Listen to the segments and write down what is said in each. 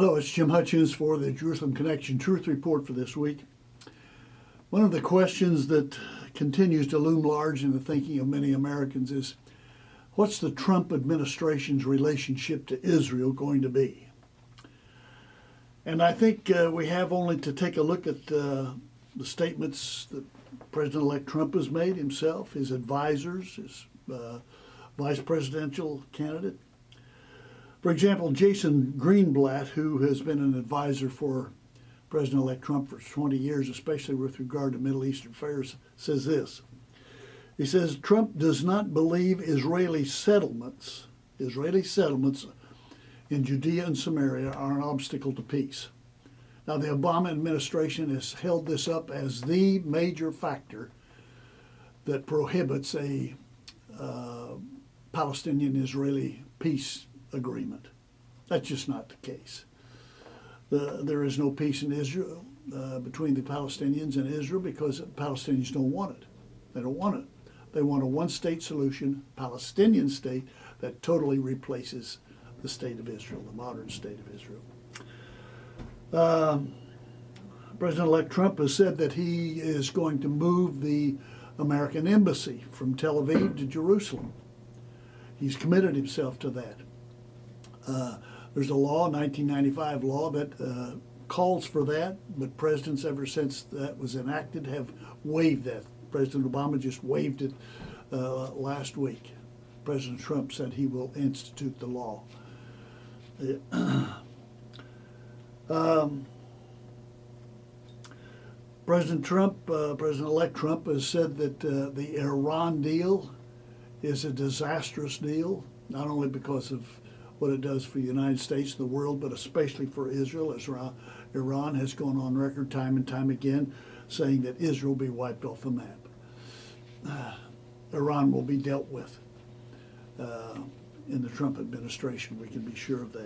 Hello, it's Jim Hutchins for the Jerusalem Connection Truth Report for this week. One of the questions that continues to loom large in the thinking of many Americans is, what's the Trump administration's relationship to Israel going to be? And I think we have only to take a look at the statements that President-elect Trump has made himself, his advisors, his vice presidential candidate. For example, Jason Greenblatt, who has been an advisor for President-elect Trump for 20 years, especially with regard to Middle Eastern affairs, says this. He says, Trump does not believe Israeli settlements in Judea and Samaria are an obstacle to peace. Now, the Obama administration has held this up as the major factor that prohibits a Palestinian-Israeli peace agreement. That's just not the case. There is no peace in Israel between the Palestinians and Israel because the Palestinians don't want it. They don't want it. They want a one-state solution, Palestinian state, that totally replaces the state of Israel, the modern state of Israel. President-elect Trump has said that he is going to move the American embassy from Tel Aviv to Jerusalem. He's committed himself to that. There's a law, 1995 law, that calls for that, but presidents ever since that was enacted have waived that. President Obama just waived it last week. President Trump said he will institute the law. President-elect Trump has said that the Iran deal is a disastrous deal, not only because of what it does for the United States and the world, but especially for Israel, as Iran has gone on record time and time again saying that Israel will be wiped off the map. Iran will be dealt with in the Trump administration. We can be sure of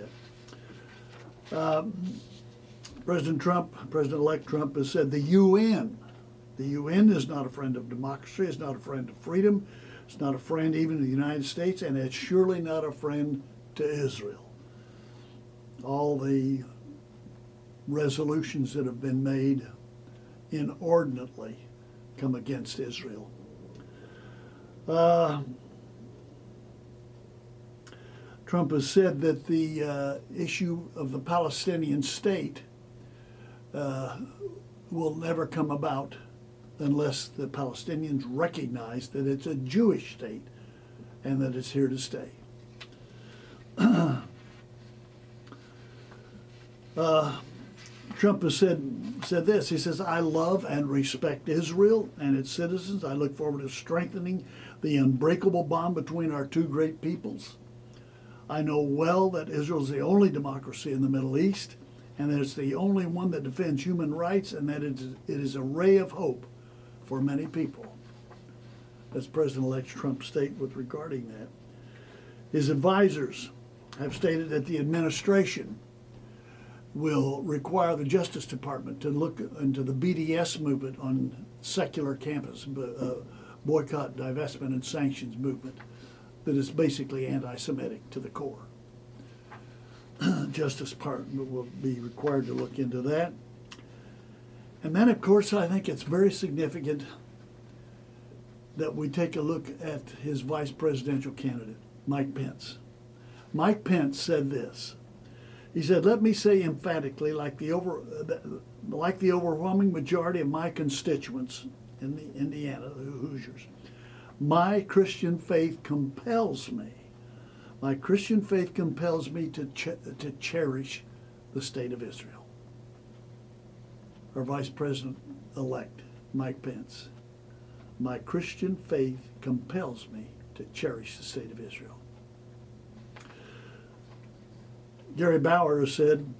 that. President-elect Trump has said the UN is not a friend of democracy, it's not a friend of freedom, it's not a friend even of the United States, and it's surely not a friend to Israel. All the resolutions that have been made inordinately come against Israel. Trump has said that the issue of the Palestinian state will never come about unless the Palestinians recognize that it's a Jewish state and that it's here to stay. Trump has said this. He says, I love and respect Israel and its citizens. I look forward to strengthening the unbreakable bond between our two great peoples. I know well that Israel is the only democracy in the Middle East, and that it's the only one that defends human rights, and that it is a ray of hope for many people. That's President-elect Trump's statement regarding that. His advisors have stated that the administration will require the Justice Department to look into the BDS movement on secular campus, boycott, divestment, and sanctions movement that is basically anti-Semitic to the core. Justice Department will be required to look into that. And then, of course, I think it's very significant that we take a look at his vice presidential candidate, Mike Pence. Mike Pence said this. He said, let me say emphatically, like the overwhelming majority of my constituents in Indiana, the Hoosiers, my Christian faith compels me. My Christian faith compels me to cherish the state of Israel. Our Vice President-elect, Mike Pence. My Christian faith compels me to cherish the state of Israel. Gary Bauer has said,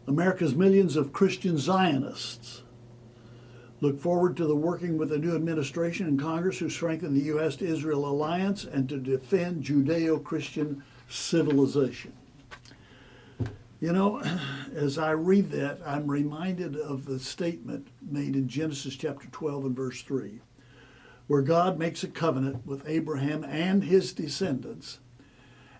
America's millions of Christian Zionists look forward to the working with the new administration and Congress who strengthen the U.S. to Israel alliance and to defend Judeo-Christian civilization. You know, as I read that, I'm reminded of the statement made in Genesis chapter 12 and verse 3, where God makes a covenant with Abraham and his descendants,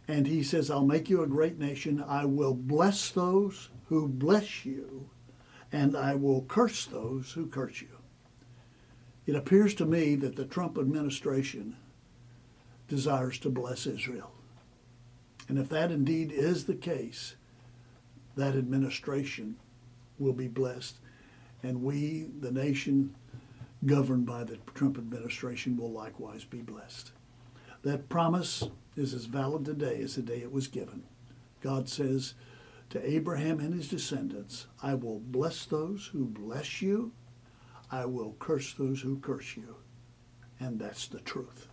And he says, I'll make you a great nation. I will bless those who bless you, and I will curse those who curse you. It appears to me that the Trump administration desires to bless Israel. And if that indeed is the case, that administration will be blessed. And we, the nation governed by the Trump administration, will likewise be blessed. That promise is as valid today as the day it was given. God says to Abraham and his descendants, I will bless those who bless you. I will curse those who curse you. And that's the truth.